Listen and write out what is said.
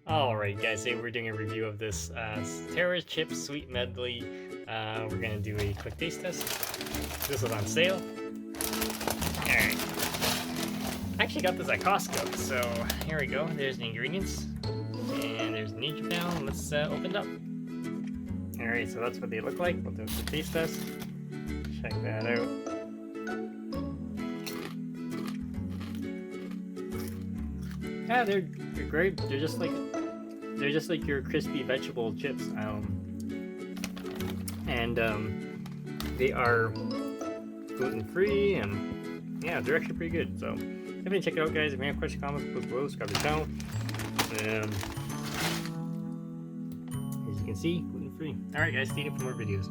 Alright guys, today we're doing a review of this Terra Chip Sweet Medley. We're gonna do a quick taste test. This was on sale. Alright. I actually got this at Costco, so here we go. There's the ingredients. And there's the Nutri-Pound. Let's open it up. Alright, so that's what they look like. We'll do a quick taste test. Check that out. Yeah, they're great. They're just like your crispy vegetable chips. They are gluten free, and yeah, they're actually pretty good. So definitely check it out, guys. If you have questions, comments, post below, subscribe to the channel. As you can see, gluten free. All right, guys, stay tuned for more videos.